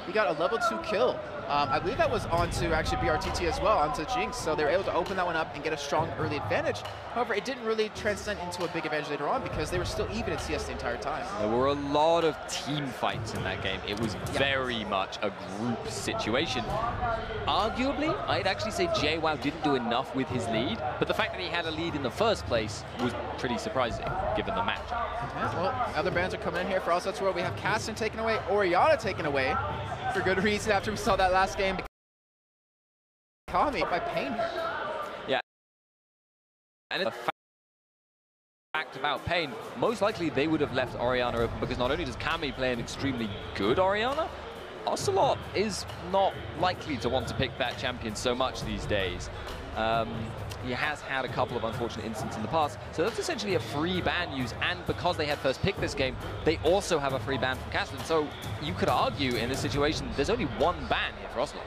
he got a level 2 kill. I believe that was onto actually BRTT as well, onto Jinx, so they were able to open that one up and get a strong early advantage. However, it didn't really transcend into a big advantage later on because they were still even in CS the entire time. There were a lot of team fights in that game. It was very much a group situation. Arguably, I'd actually say JWoww didn't do enough with his lead, but the fact that he had a lead in the first place was pretty surprising, given the matchup. Yeah, well, other bands are coming in here for oceloteWorld. We have Caston taken away, Orianna taken away, for good reason after we saw that last game. Kami by paiN here. Yeah. And it's a fact about paiN, most likely they would have left Orianna open because not only does Kami play an extremely good Orianna, Ocelot is not likely to want to pick that champion so much these days. He has had a couple of unfortunate incidents in the past, so that's essentially a free ban use, and because they had first picked this game, they also have a free ban from Caston, so you could argue in this situation there's only one ban here for Ocelot.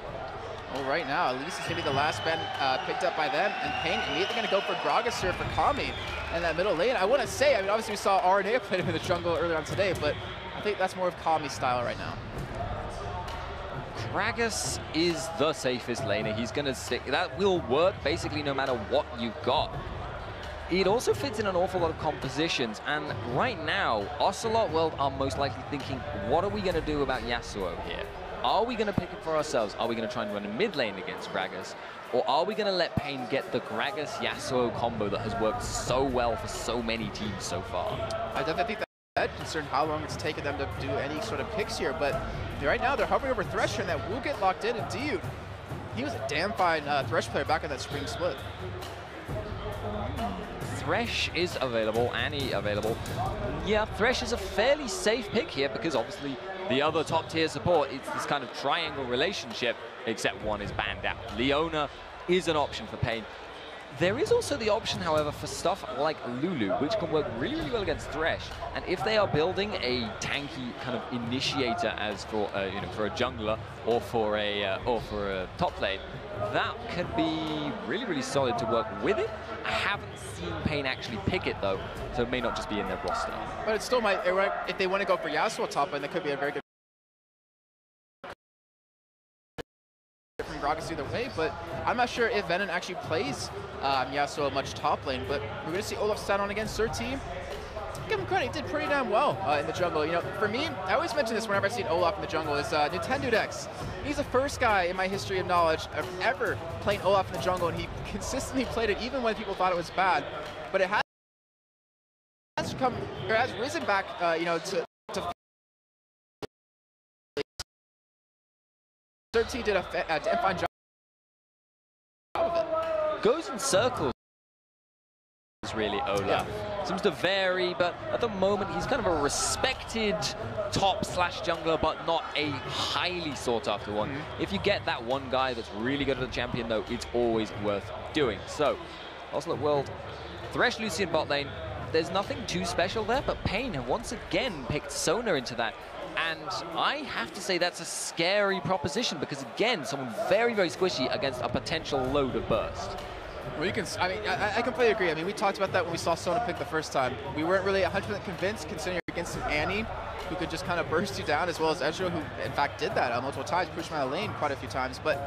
Well, right now, at least it's going to be the last ban picked up by them, and paiN immediately going to go for Gragas here for Kami in that middle lane. I want to say, I mean, obviously we saw RNA play him in the jungle earlier on today, but I think that's more of Kami style right now. Gragas is the safest laner. He's going to stick. That will work basically no matter what you've got. It also fits in an awful lot of compositions, and right now, oceloteWorld are most likely thinking, what are we going to do about Yasuo here? Are we going to pick it for ourselves? Are we going to try and run a mid lane against Gragas? Or are we going to let paiN get the Gragas-Yasuo combo that has worked so well for so many teams so far? I definitely think that concerned how long it's taken them to do any sort of picks here, but right now they're hovering over Thresh, and that will get locked in, and Dude, he was a damn fine Thresh player back in that spring split. Thresh is available, Annie available. Yeah, Thresh is a fairly safe pick here because obviously the other top tier support, it's this kind of triangle relationship, except one is banned out. Leona is an option for paiN. There is also the option, however, for stuff like Lulu, which can work really, really well against Thresh. And if they are building a tanky kind of initiator as for you know, for a jungler or for a top lane, that could be really, really solid to work with it. I haven't seen paiN actually pick it though, so it may not just be in their roster. But it still might, if they want to go for Yasuo top lane, that could be a very good from Gragas either way, but I'm not sure if Venom actually plays Yasuo much top lane, but we're going to see Olaf sat on against their team. Give him credit, he did pretty damn well in the jungle. You know, for me, I always mention this whenever I've seen Olaf in the jungle, is Nintendo Dex. He's the first guy in my history of knowledge of ever playing Olaf in the jungle, and he consistently played it even when people thought it was bad. But it has come, or has risen back, you know, to 13 did a fine job of it. Goes in circles, really, Olaf. Yeah. Seems to vary, but at the moment he's kind of a respected top/jungler, but not a highly sought after one. If you get that one guy that's really good at the champion though, it's always worth doing. So, oceloteWorld, Thresh, Lucian bot lane. There's nothing too special there, but paiN have once again picked Sona into that. And I have to say that's a scary proposition because, again, someone very, very squishy against a potential load of burst. Well, you can, I mean, I completely agree. I mean, we talked about that when we saw Sona pick the first time. We weren't really 100% convinced, considering you're against an Annie who could just kind of burst you down, as well as Ezreal, who in fact did that multiple times, pushed him out of lane quite a few times. But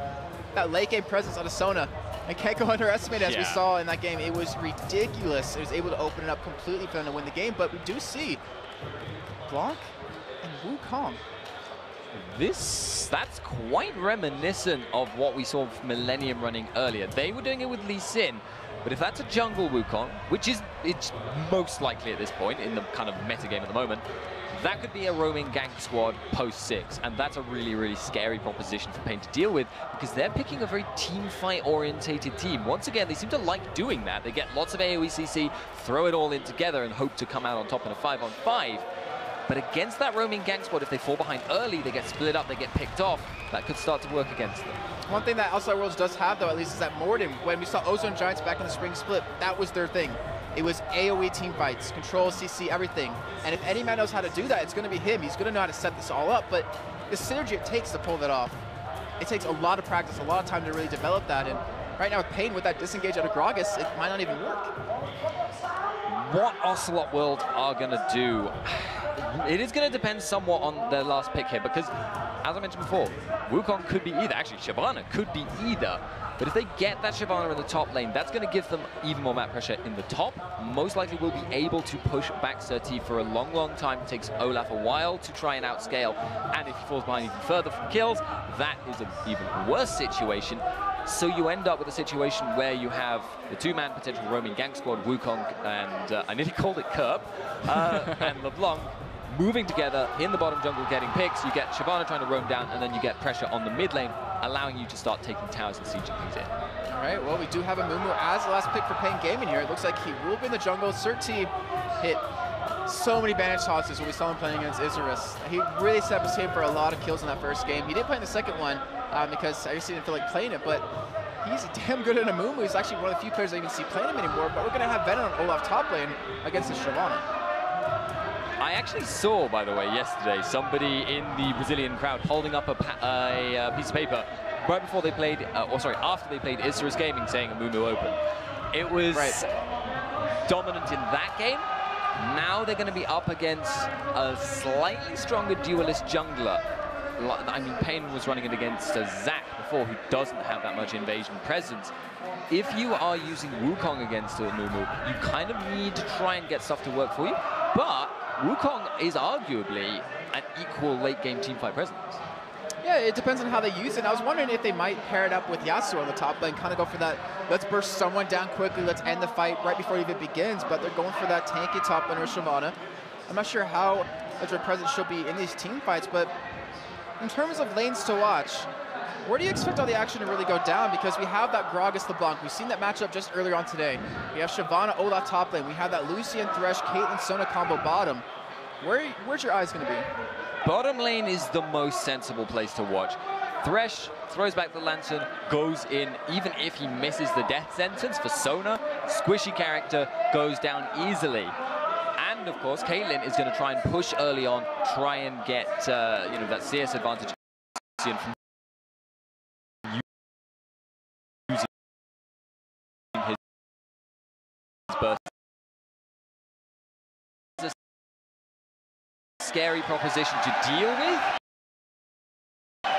that late game presence out of Sona, I can't go underestimate, as we saw in that game. It was ridiculous. It was able to open it up completely for them to win the game. But we do see Blanc and Wukong. That's quite reminiscent of what we saw with Millennium running earlier. They were doing it with Lee Sin, but if that's a jungle Wukong, which is it's most likely at this point in the kind of meta game at the moment, that could be a roaming gank squad post-6, and that's a really, really scary proposition for paiN to deal with because they're picking a very team fight orientated team. Once again, they seem to like doing that. They get lots of AoE CC, throw it all in together and hope to come out on top in a 5-on-5. But against that roaming gank squad, if they fall behind early, they get split up, they get picked off. That could start to work against them. One thing that oceloteWorld does have, though, at least, is that Morden, when we saw Ozone Giants back in the spring split, that was their thing. It was AoE team fights, control, CC, everything. And if any man knows how to do that, it's going to be him. He's going to know how to set this all up. But the synergy it takes to pull that off, it takes a lot of practice, a lot of time to really develop that. And right now with paiN, with that disengage out of Gragas, it might not even work. What oceloteWorld are going to do, it is going to depend somewhat on their last pick here, because as I mentioned before, Wukong could be either. Actually, Shyvana could be either. But if they get that Shyvana in the top lane, that's going to give them even more map pressure in the top. Most likely will be able to push back Surti for a long, long time. It takes Olaf a while to try and outscale. And if he falls behind even further from kills, that is an even worse situation. So you end up with a situation where you have the two-man potential roaming gang squad, Wukong and I nearly called it Kerb, and LeBlanc, moving together in the bottom jungle getting picks. You get Shyvana trying to roam down, and then you get pressure on the mid lane, allowing you to start taking towers and sieging things in. All right, well, we do have a Mumu as the last pick for paiN Gaming here. It looks like he will be in the jungle. Surti hit so many bandage tosses when we saw him playing against Isurus. He really set up his team for a lot of kills in that first game. He did play in the second one because I just didn't feel like playing it, but he's damn good in a Mumu. He's actually one of the few players I even see playing him anymore, but we're going to have Venom on Olaf top lane against the Shyvana. I actually saw, by the way, yesterday, somebody in the Brazilian crowd holding up a piece of paper right before they played, after they played Isurus Gaming, saying a Mumu open. It was dominant in that game. Now they're going to be up against a slightly stronger duelist jungler. I mean, paiN was running it against Zac before, who doesn't have that much invasion presence. If you are using Wukong against a Mumu, you kind of need to try and get stuff to work for you. But Wukong is arguably an equal late-game teamfight presence. Yeah, it depends on how they use it. I was wondering if they might pair it up with Yasuo on the top lane, kind of go for that, let's burst someone down quickly, let's end the fight right before it even begins, but they're going for that tanky top laner Shyvana. I'm not sure how much of a presence she'll be in these team fights, but in terms of lanes to watch, where do you expect all the action to really go down? Because we have that Gragas LeBlanc. We've seen that matchup just earlier on today. We have Shyvana Olaf top lane. We have that Lucian Thresh, Caitlyn Sona combo bottom. Where's your eyes going to be? Bottom lane is the most sensible place to watch. Thresh throws back the lantern, goes in, even if he misses the death sentence for Sona. Squishy character, goes down easily. And of course, Caitlyn is going to try and push early on, try and get that CS advantage from using his burst. It's a scary proposition to deal with,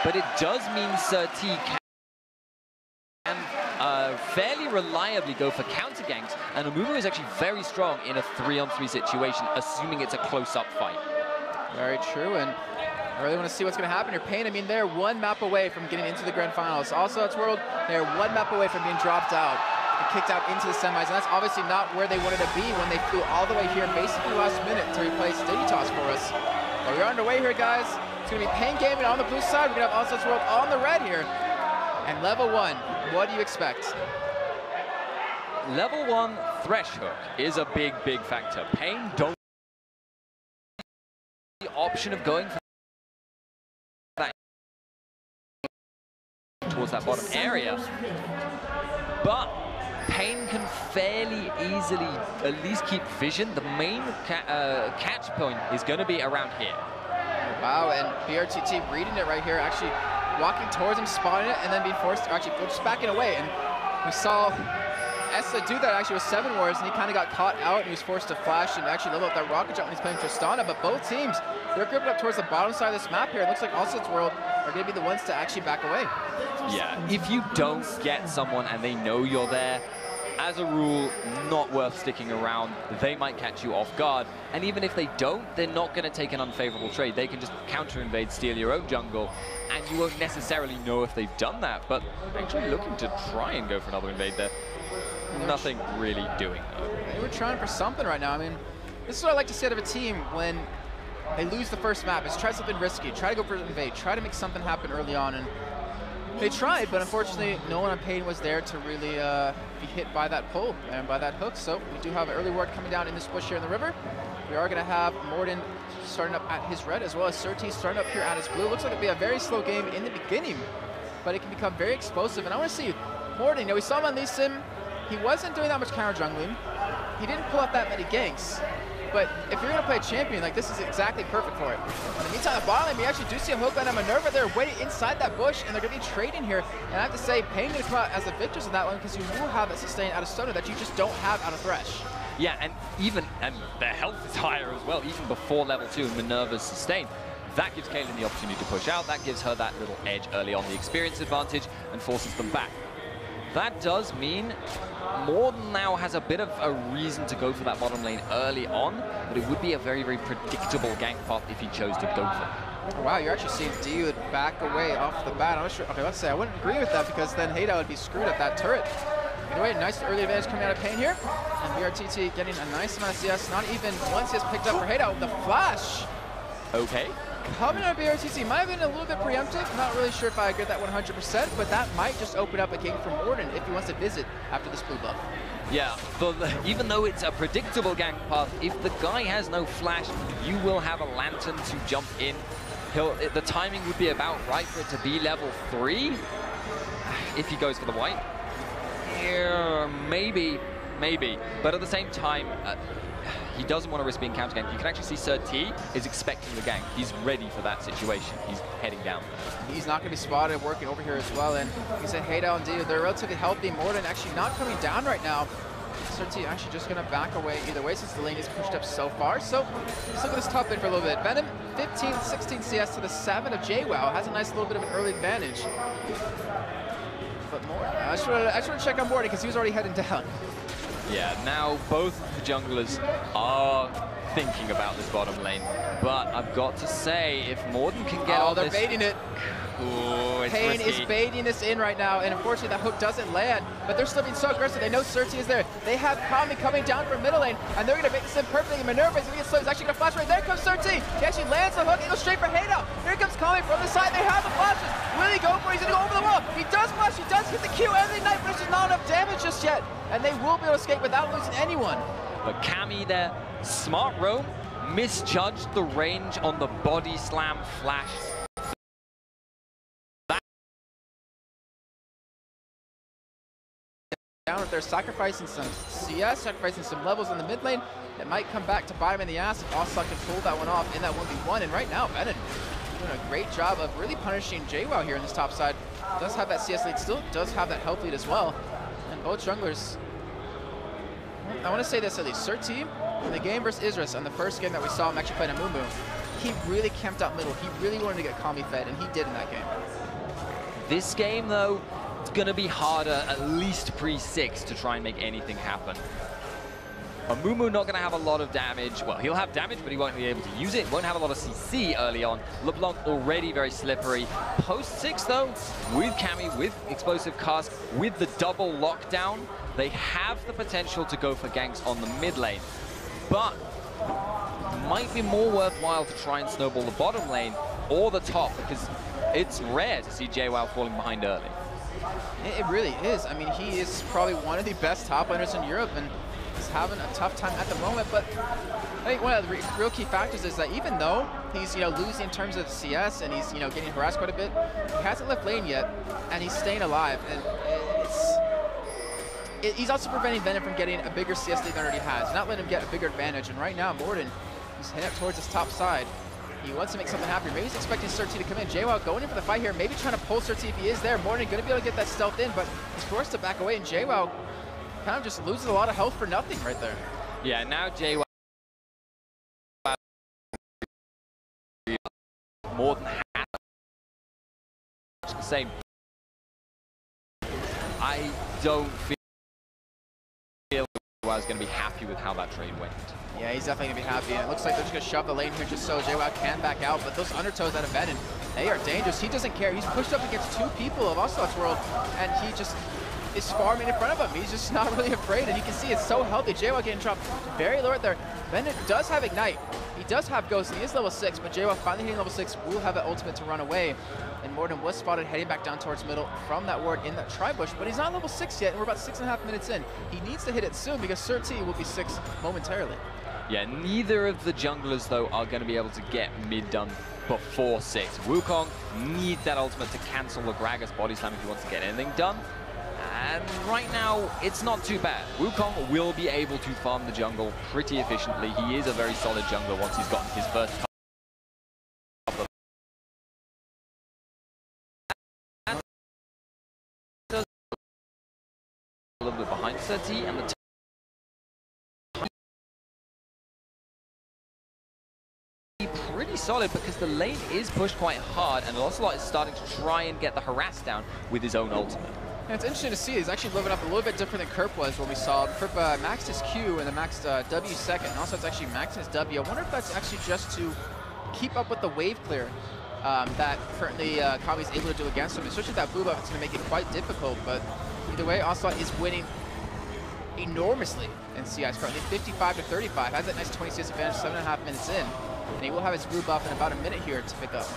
but it does mean Surti can fairly reliably go for counter ganks, and Amumu is actually very strong in a 3-on-3 situation, assuming it's a close-up fight. Very true, and I really want to see what's going to happen here. paiN, I mean, they're one map away from getting into the grand finals. oceloteWorld, they're one map away from being dropped out and kicked out into the semis, and that's obviously not where they wanted to be when they flew all the way here basically last minute to replace Dignitas for us. But we're underway here, guys. It's going to be paiN Gaming on the blue side. We're going to have oceloteWorld on the red here. And level 1, what do you expect? Level 1 Thresh Hook is a big, big factor. paiN don't have the option of going for that towards that bottom area, but paiN can fairly easily at least keep vision. The main catch point is going to be around here. Wow, and BRTT reading it right here, actually walking towards him, spotting it, and then being forced to actually just backing away. And we saw Essa do that actually with 7 wards, and he kind of got caught out, and he was forced to flash and actually level up that rocket jump when he's playing Tristana. But both teams, they're gripping up towards the bottom side of this map here. It looks like oceloteWorld are going to be the ones to actually back away. Yeah, if you don't get someone and they know you're there, as a rule, not worth sticking around. They might catch you off guard. And even if they don't, they're not going to take an unfavorable trade. They can just counter-invade, steal your own jungle, and you won't necessarily know if they've done that. But actually looking to try and go for another invade there. Nothing really doing, though. They were trying for something right now. I mean, this is what I like to see out of a team when they lose the first map, is try something risky, try to go for an invade, try to make something happen early on. And they tried, but unfortunately, no one on paiN was there to really be hit by that pull and by that hook. So we do have an early ward coming down in this bush here in the river. We are going to have Morden starting up at his red, as well as Surti starting up here at his blue. Looks like it'll be a very slow game in the beginning, but it can become very explosive. And I want to see Morden. You know, we saw him on Lee Sin. He wasn't doing that much counter jungling. He didn't pull out that many ganks. But if you're going to play a champion, like, this is exactly perfect for it. In the meantime, the bottom lane, we actually do see a hook and a Minerva there waiting inside that bush, and they're going to be trading here. And I have to say, paiN going to come out as the victors in that one, because you will have that sustain out of Sona that you just don't have out of Thresh. Yeah, and their health is higher as well, even before level 2 and Minerva's sustain. That gives Kaylin the opportunity to push out. That gives her that little edge early on, the experience advantage, and forces them back. That does mean Morden now has a bit of a reason to go for that bottom lane early on, but it would be a very, very predictable gank path if he chose to go for it. Oh, wow, you're actually seeing Diud back away off the bat. I'm not sure. Okay, let's say I wouldn't agree with that because then Hada would be screwed at that turret. Either way, nice early advantage coming out of paiN here. And BRTT getting a nice amount of CS. Not even one CS picked up for Hada with the flash. Okay. Coming out of BRTT might have been a little bit preemptive. Not really sure if I agree with that 100%, but that might just open up a game for Morden if he wants to visit after this blue buff. Yeah, even though it's a predictable gank path, if the guy has no flash, you will have a lantern to jump in. The timing would be about right for it to be level 3 if he goes for the white. Yeah, maybe. But at the same time, he doesn't want to risk being counter ganked. You can actually see Sir T is expecting the gank. He's ready for that situation. He's heading down. He's not going to be spotted working over here as well. And he said, hey down D, they're relatively healthy. Morden actually not coming down right now. Sir T actually just going to back away either way since the lane is pushed up so far. So let's look at this top lane for a little bit. Venom, 15, 16 CS to the 7 of JWoww. Has a nice little bit of an early advantage. But Morden, I just want to check on Morden because he was already heading down. Yeah, now both the junglers are thinking about this bottom lane. But I've got to say, if Morden can get all they're this... baiting it. Ooh, it's paiN risky. is baiting this in right now, and unfortunately that hook doesn't land, but they're still being so aggressive. They know Sir T is there. They have Kami coming down from middle lane, and they're going to make this in perfectly. Minerva is going to get slow. He's actually going to flash right there. Comes Sir T. He actually lands the hook. He goes straight for Hada. Here comes Kami from the side. They have the flashes. Will he go for it? He's going to go over the wall. He does flash. He does hit the Q and the Ignite, but it's just not enough damage just yet, and they will be able to escape without losing anyone. But Kami there, smart roam, misjudged the range on the body slam flash. Down if they're sacrificing some CS, sacrificing some levels in the mid lane. It might come back to bite him in the ass if Ocelot can pull that one off in that 1v1. And right now, Venom doing a great job of really punishing JWoww here in this top side. Does have that CS lead, still does have that health lead as well. And both junglers, I want to say this at least, Sir T, in the game versus Isris, on the first game that we saw him actually playing a Moo Moo, he really camped out middle. He really wanted to get Kami fed, and he did in that game. This game, though, it's going to be harder, at least pre-6, to try and make anything happen. Amumu not going to have a lot of damage. Well, he'll have damage, but he won't be able to use it. Won't have a lot of CC early on. LeBlanc already very slippery. Post-6, though, with Kami, with Explosive Cask, with the double lockdown, they have the potential to go for ganks on the mid lane. But might be more worthwhile to try and snowball the bottom lane or the top, because it's rare to see JWoww falling behind early. It really is. I mean, he is probably one of the best top laners in Europe, and he's having a tough time at the moment. But I think one of the real key factors is that even though he's losing in terms of CS and he's getting harassed quite a bit, he hasn't left lane yet, and he's staying alive. And he's also preventing Venom from getting a bigger CS lead than he already has, not letting him get a bigger advantage. And right now, Morden, he's heading up towards his top side. He wants to make something happen. Maybe he's expecting Sir T to come in. JWoww going in for the fight here, maybe trying to pull Sir T if he is there. Morden going to be able to get that stealth in, but he's forced to back away, and JWoww kind of just loses a lot of health for nothing right there. Yeah, now JWoww more than half the same. I don't feel I was going to be happy with how that trade went. Yeah, he's definitely going to be happy. And it looks like they're just going to shove the lane here just so JWoww can back out. But those undertows out of Venom, they are dangerous. He doesn't care. He's pushed up against 2 people of oceloteWorld, and he just is farming in front of him. He's just not really afraid, and you can see it's so healthy. JWoww getting dropped very low right there. Venom does have Ignite. He does have Ghost, and he is level 6, but JWoww finally hitting level 6 will have that ultimate to run away. And Morden was spotted heading back down towards middle from that ward in that tri-bush, but he's not level 6 yet, and we're about 6.5 minutes in. He needs to hit it soon because Sir T will be 6 momentarily. Yeah, neither of the junglers, though, are going to be able to get mid done before 6. Wukong needs that ultimate to cancel the Gragas body slam if he wants to get anything done. And right now, it's not too bad. Wukong will be able to farm the jungle pretty efficiently. He is a very solid jungler once he's gotten his first couple of... A little bit behind Sir T, and the pretty pretty solid because the lane is pushed quite hard, and Ocelot is starting to try and get the harass down with his own ultimate. And it's interesting to see, he's actually living up a little bit different than Kerp was, where we saw Kerp maxed his Q and then maxed W second, and also it's actually maxed his W. I wonder if that's actually just to keep up with the wave clear that currently Kami's able to do against him. Especially that blue buff, it's going to make it quite difficult, but either way, Ocelot is winning enormously in CS currently, 55 to 35, has that nice 26 advantage, 7.5 minutes in. And he will have his blue buff in about a minute here to pick up.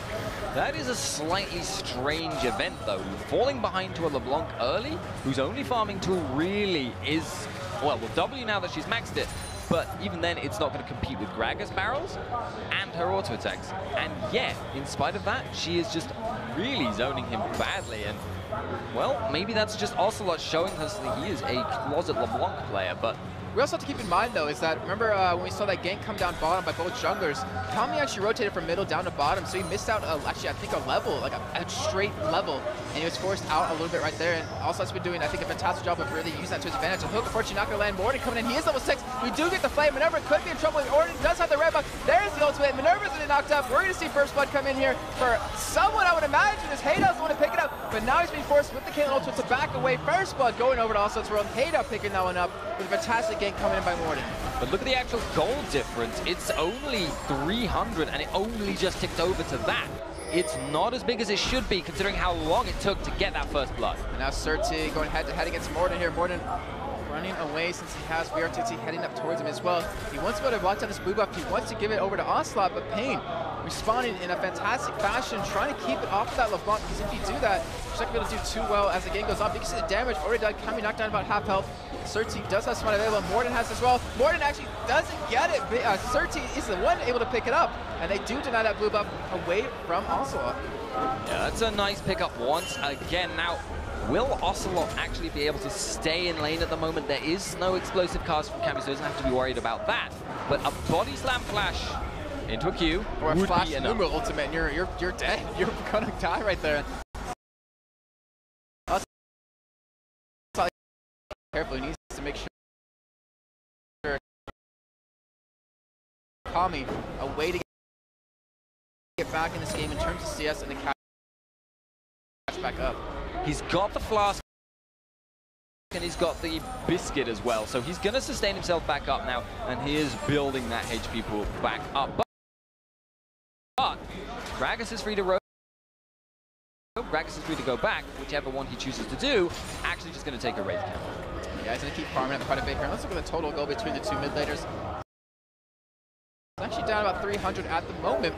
That is a slightly strange event, though. Falling behind to a LeBlanc early, whose only farming tool really is, well, W now that she's maxed it, but even then, it's not going to compete with Gragas barrels and her auto attacks. And yet, in spite of that, she is just really zoning him badly. And, well, maybe that's just Ocelot showing us that he is a closet LeBlanc player, but we also have to keep in mind, though, is that, remember when we saw that gank come down bottom by both junglers, Kami actually rotated from middle down to bottom, so he missed out, actually, I think a level, like a straight level, and he was forced out a little bit right there, and also has been doing, I think, a fantastic job of really using that to his advantage. A hook, unfortunately, not going to land. Morden coming in, he is level 6, we do get the flame. Minerva could be in trouble, Morden does have the red buff, there's the ultimate, Minerva's going to knocked up. We're going to see First Blood come in here for someone, I would imagine, is Hayda's the one to pick it up, but now he's being forced with the Caitlyn ultimate to back away. First Blood going over to oceloteWorld, Hayda picking that one up with a fantastic gank coming in by Morden. But look at the actual gold difference. It's only 300, and it only just ticked over to that. It's not as big as it should be, considering how long it took to get that first blood. And now Surti going head-to-head against Morden here. Morden running away since he has VRTT heading up towards him as well. He wants to be able to block down this blue buff. He wants to give it over to Ocelot, but paiN responding in a fantastic fashion, trying to keep it off of that LeBlanc, because if you do that, you're not going to be able to do too well as the game goes on. You can see the damage already done. Kami knocked down about half health. Surti does have someone available. Morden has as well. Morden actually doesn't get it. Surti is the one able to pick it up, and they do deny that blue buff away from Ocelot. Yeah, that's a nice pickup once again. Now, will Ocelot actually be able to stay in lane at the moment? There is no explosive cast from Kami, so he doesn't have to be worried about that. But a body slam flash into a Q or a would flash be enough. numeral ultimate, and you're dead. You're gonna die right there. Careful, he needs to make sure Kami a way to get back in this game in terms of CS and the catch back up. He's got the flask and he's got the biscuit as well, so he's gonna sustain himself back up now, and he is building that HP pool back up. But Gragas is free to roam. Gragas is free to go back, whichever one he chooses to do. Actually just going to take a Wraith camp. Yeah, he's going to keep farming up quite a bit here. Let's look at the total goal between the two mid laners. It's actually down about 300 at the moment.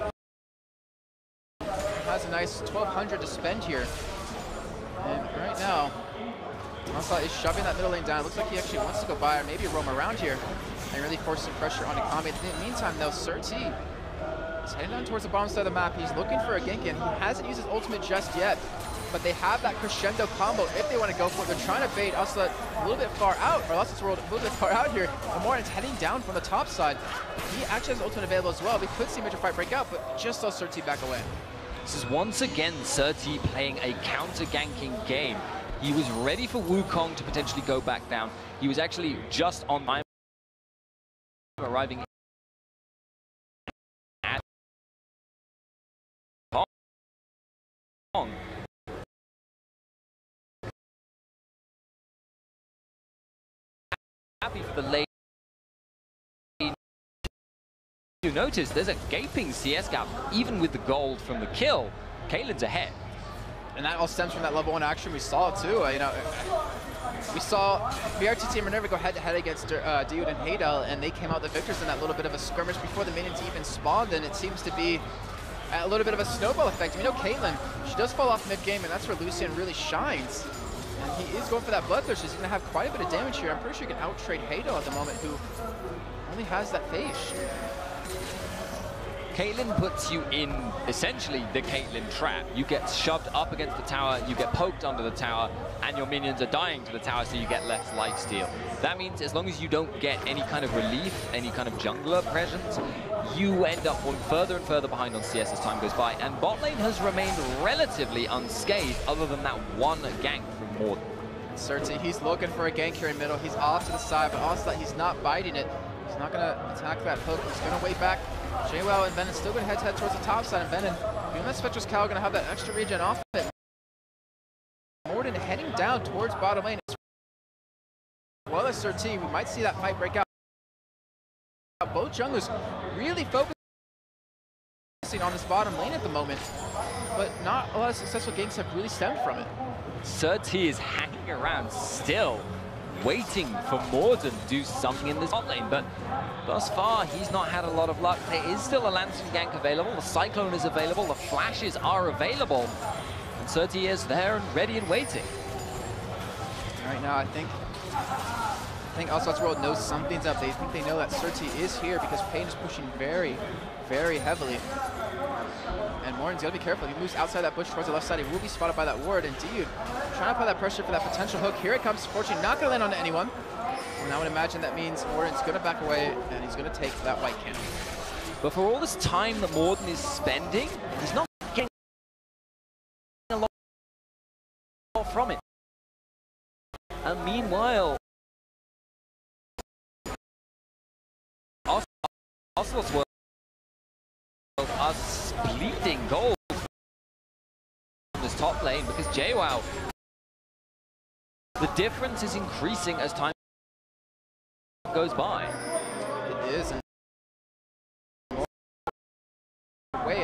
Has a nice 1,200 to spend here. And right now, Ocelot is shoving that middle lane down. It looks like he actually wants to go by or maybe roam around here and really force some pressure on Kami. In the meantime, though, Surti is heading down towards the bottom side of the map. He's looking for a gank in. He hasn't used his ultimate just yet, but they have that crescendo combo if they want to go for it. They're trying to bait Ocelot a little bit far out, or oceloteWorld a little bit far out here. And Morden's heading down from the top side. He actually has ultimate available as well. We could see major fight break out, but just saw Surti back away. This is once again Surti playing a counter-ganking game. He was ready for Wukong to potentially go back down. He was actually just on time, arriving at Hong. Happy for the lane. You notice there's a gaping CS gap, even with the gold from the kill. Caitlyn's ahead. And that all stems from that level 1 action. We saw it too. We saw VRTT and Minerva go head-to-head against Dude and Haydel, and they came out the victors in that little bit of a skirmish before the minions even spawned, and it seems to be a little bit of a snowball effect. We know Caitlyn, she does fall off mid-game, and that's where Lucian really shines. And he is going for that Bloodthirst. He's going to have quite a bit of damage here. I'm pretty sure he can out-trade Haydel at the moment, who only has that phase. Caitlyn puts you in, essentially, the Caitlyn trap. You get shoved up against the tower, you get poked under the tower, and your minions are dying to the tower, so you get less lifesteal. That means as long as you don't get any kind of relief, any kind of jungler presence, you end up falling further and further behind on CS as time goes by, and bot lane has remained relatively unscathed, other than that one gank from Morden. Surti, he's looking for a gank here in middle. He's off to the side, but Ocelot, he's not biting it. He's not going to attack that hook. He's going to wait back. JWoww and Venom still going to head towards the top side, and Venom, being that Spectre's Cowl, going to have that extra regen off of it. Morden heading down towards bottom lane, as well as Sir T. We might see that fight break out. Both junglers really focusing on this bottom lane at the moment, but not a lot of successful ganks have really stemmed from it. Sir T is hanging around still, waiting for Morden to do something in this bot lane, but thus far he's not had a lot of luck. There is still a Lantern gank available, the Cyclone is available, the flashes are available, and Sir T is there and ready and waiting. Right now, I think oceloteWorld knows something's up. They think they know that Sir T is here because paiN is pushing very, very heavily. And Morden's got to be careful. If he moves outside that bush towards the left side, he will be spotted by that ward. And Dude trying to apply that pressure for that potential hook. Here it comes. Fortunately, not going to land on anyone. And I would imagine that means Morden's going to back away, and he's going to take that white cannon. But for all this time that Morden is spending, he's not getting a lot from it. And meanwhile, oceloteWorld are bleeding gold in this top lane because JWoww, the difference is increasing as time goes by. It is. And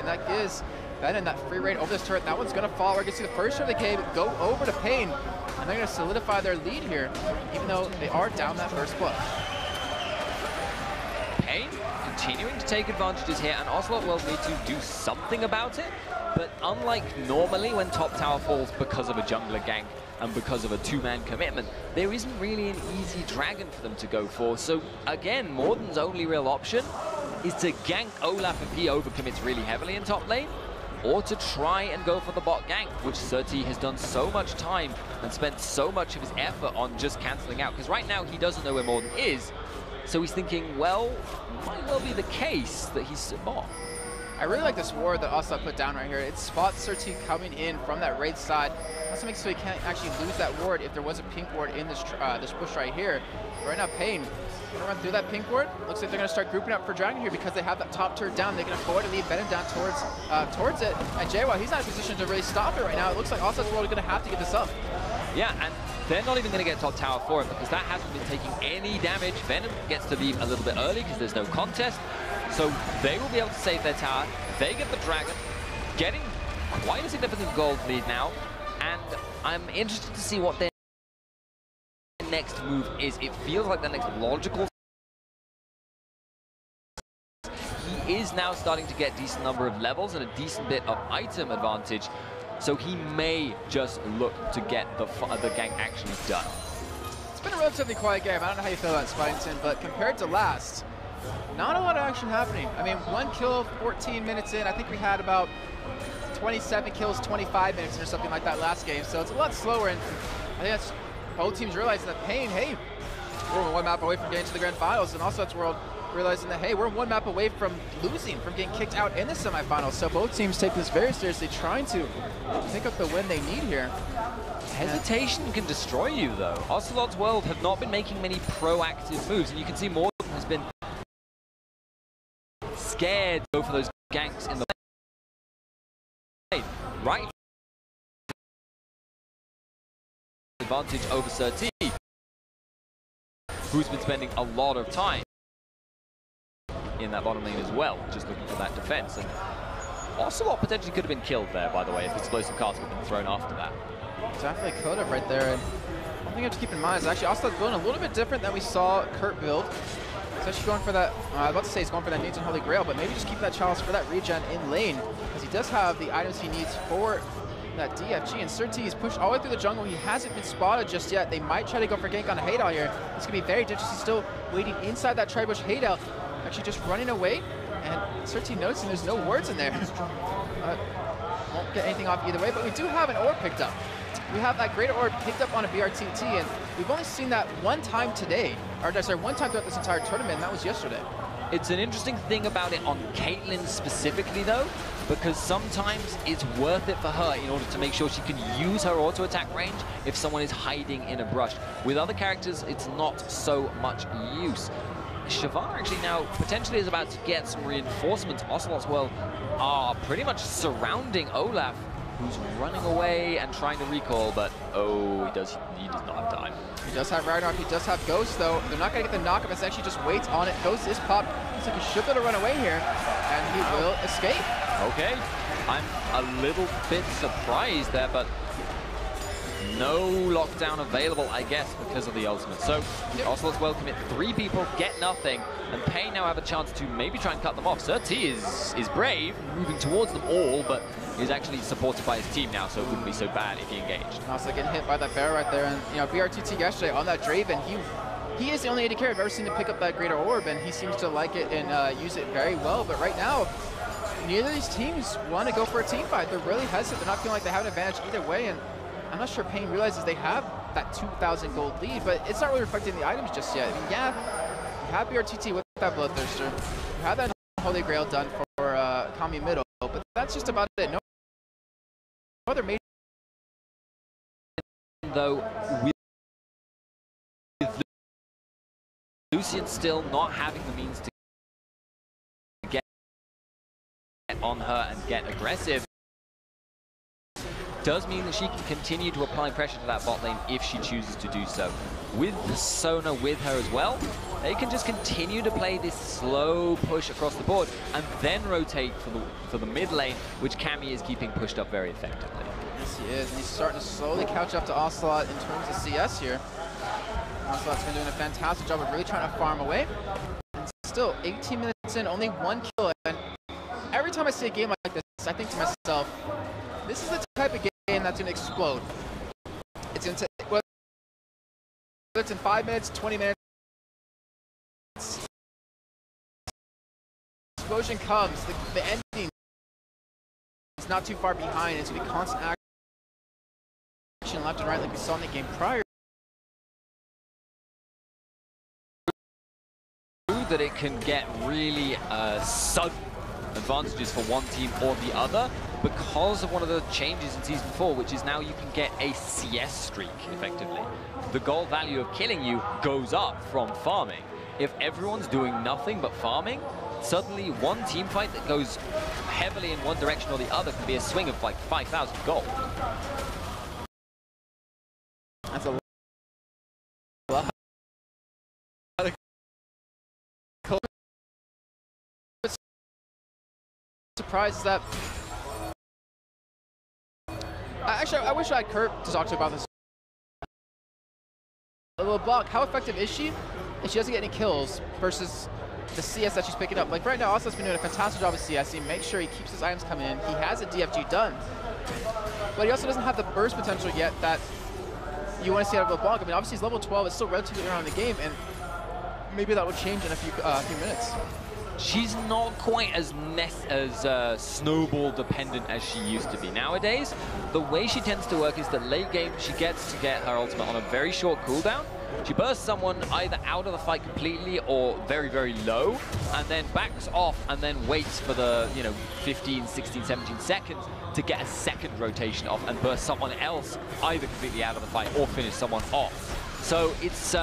that gives Venom that free reign over this turret. That one's going to fall. We're going to see the first turret of the game go over to paiN, and they're going to solidify their lead here, even though they are down that first blood. paiN continuing to take advantages here, and oceloteWorld need to do something about it. But unlike normally when top tower falls because of a jungler gank and because of a two-man commitment, there isn't really an easy dragon for them to go for. So again, Morden's only real option is to gank Olaf if he overcommits really heavily in top lane, or to try and go for the bot gank, which Sir T has done so much time and spent so much of his effort on just cancelling out. Because right now he doesn't know where Morden is, so he's thinking, well, might well be the case that he's bot. I really like this ward that ocelote put down right here. It spots Sir T coming in from that raid side. Also makes it so he can't actually lose that ward if there was a pink ward in this this bush right here. But right now, paiN gonna run through that pink ward. Looks like they're gonna start grouping up for Dragon here because they have that top turret down. They can afford to lead Venom down towards it. And JWoww, he's not in a position to really stop it right now. It looks like oceloteWorld are gonna have to get this up. Yeah, and they're not even going to get top tower for it because that hasn't been taking any damage. Venom gets to leave a little bit early because there's no contest. So they will be able to save their tower. They get the dragon, getting quite a significant gold lead now. And I'm interested to see what their next move is. It feels like the next logical. He is now starting to get a decent number of levels and a decent bit of item advantage. So he may just look to get the gank actually done. It's been a relatively quiet game. I don't know how you feel about Spikington, but compared to last, not a lot of action happening. I mean, 1 kill, 14 minutes in. I think we had about 27 kills, 25 minutes or something like that last game. So it's a lot slower, and I think that's both teams realizing that paiN, hey, we're 1 map away from getting to the grand finals, and also oceloteWorld realizing that, hey, we're 1 map away from losing, from getting kicked out in the semifinals. So both teams take this very seriously, trying to pick up the win they need here. Hesitation can destroy you, though. oceloteWorld have not been making many proactive moves, and you can see Morden has been scared to go for those ganks in the lane. Right? Advantage over Sir T, who's been spending a lot of time in that bottom lane as well, just looking for that defense. And ocelote potentially could have been killed there, by the way, if explosive castle had been thrown after that. Definitely could have right there. And one thing you have to keep in mind is actually ocelote building a little bit different than we saw Kurt build. He's actually going for that, I was about to say he's going for that Newton Holy Grail, but maybe just keep that chalice for that regen in lane, because he does have the items he needs for that DFG. And Sir T is pushed all the way through the jungle. He hasn't been spotted just yet. They might try to go for gank on a Haydal here. It's going to be very dangerous. He's still waiting inside that Tribush. Haydal actually just running away, and Sir T noticing there's no words in there. Won't get anything off either way, but we do have an orb picked up. We have that greater orb picked up on a BRTT, and we've only seen that one time today, or sorry, one time throughout this entire tournament, and that was yesterday. It's an interesting thing about it on Caitlyn specifically, though, because sometimes it's worth it for her in order to make sure she can use her auto attack range if someone is hiding in a brush. With other characters, it's not so much use. Shyvana actually now potentially is about to get some reinforcements. oceloteWorld are pretty much surrounding Olaf, who's running away and trying to recall, but oh, he does not have time. He does have Ragnarok, he does have Ghost though. They're not gonna get the knockup, it's actually just waits on it. Ghost is popped, looks like he should be able to run away here, and he will escape. Okay, I'm a little bit surprised there, but no lockdown available, I guess, because of the ultimate. So oceloteWorld commit 3 people, get nothing, and paiN now have a chance to maybe try and cut them off. Sir-T is brave, moving towards them all, but is actually supported by his team now, so it wouldn't be so bad if he engaged. Also getting hit by that bear right there, and you know, BRTT yesterday on that Draven, he is the only AD carry I've ever seen to pick up that Greater Orb, and he seems to like it and use it very well. But right now, neither of these teams want to go for a team fight. They're really hesitant. They're not feeling like they have an advantage either way, and I'm not sure paiN realizes they have that 2,000 gold lead, but it's not really reflected in the items just yet. I mean, yeah, you have BRTT with that Bloodthirster, you have that Holy Grail done for Kami middle, but that's just about it. No other major. Though with Lucian still not having the means to get on her and get aggressive, does mean that she can continue to apply pressure to that bot lane if she chooses to do so. With the Sona with her as well, they can just continue to play this slow push across the board and then rotate for the mid lane, which Cammy is keeping pushed up very effectively. Yes, he is, and he's starting to slowly catch up to Ocelot in terms of CS here. Ocelot's been doing a fantastic job of really trying to farm away. And still, 18 minutes in, only 1 kill, and every time I see a game like this, I think to myself, this is the type of game that's going to explode. It's going to take, whether it's in 5 minutes, 20 minutes, explosion comes, the ending is not too far behind. It's going to be constant action left and right like we saw in the game prior. That it can get really sudden advantages for one team or the other because of one of the changes in Season 4, which is now you can get a CS streak, effectively. The gold value of killing you goes up from farming. If everyone's doing nothing but farming, suddenly one team fight that goes heavily in one direction or the other can be a swing of like 5,000 gold. That's a lot. Surprised that actually I wish I had Kurt to talk to about this. A little block, how effective is she if she doesn't get any kills versus the CS that she's picking up? Like right now, Ocelot's been doing a fantastic job of CS. He makes sure he keeps his items coming in. He has a DFG done, but he also doesn't have the burst potential yet that you want to see out of a block. I mean, obviously he's level 12, it's still relatively early in the game, and maybe that would change in a few minutes. She's not quite as snowball dependent as she used to be. Nowadays, the way she tends to work is that late game, she gets to get her ultimate on a very short cooldown. She bursts someone either out of the fight completely or very, very low, and then backs off and then waits for the 15, 16, 17 seconds to get a second rotation off and burst someone else either completely out of the fight or finish someone off. So it's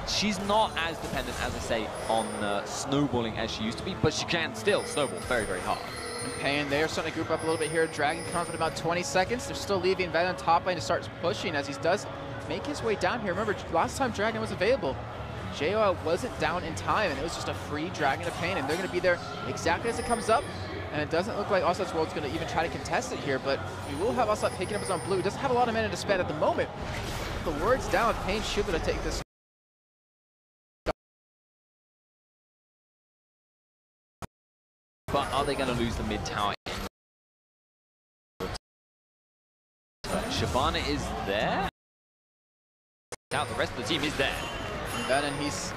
she's not as dependent, as I say, on snowballing as she used to be, but she can still snowball very, very hard. And paiN, they are starting to group up a little bit here. Dragon comes in about 20 seconds. They're still leaving Ven on top lane to start pushing as he does make his way down here. Remember, last time Dragon was available, JO wasn't down in time, and it was just a free Dragon to paiN, and they're going to be there exactly as it comes up. And it doesn't look like oceloteWorld's going to even try to contest it here, but we will have Ocelot picking up his own blue. He doesn't have a lot of mana to spend at the moment. The word's down, paiN should be able to take this. But are they going to lose the mid tower? Shyvana is there. Now the rest of the team is there. And he's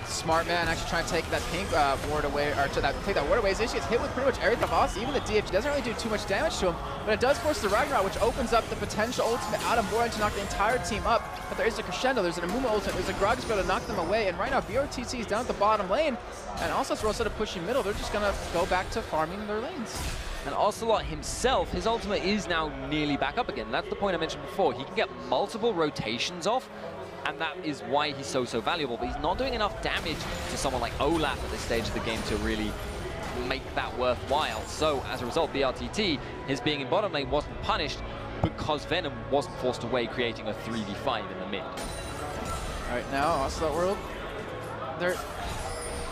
smart man, actually trying to take that pink ward away, or take that ward away. He gets hit with pretty much everything off. Even the DFG doesn't really do too much damage to him, but it does force the Ragnarok, which opens up the potential ultimate out of Morin to knock the entire team up. But there is a crescendo, there's an Amuma ultimate, there's a Gragas to knock them away, and right now BRTC is down at the bottom lane, and oceloteWorld, instead of pushing middle, they're just gonna go back to farming their lanes. And Ocelot himself, his ultimate is now nearly back up again. That's the point I mentioned before. He can get multiple rotations off and that is why he's so valuable. But he's not doing enough damage to someone like Olaf at this stage of the game to really make that worthwhile. So as a result, BRTT, his being in bottom lane wasn't punished because Venom wasn't forced away, creating a 3v5 in the mid. All right, now oceloteWorld, they're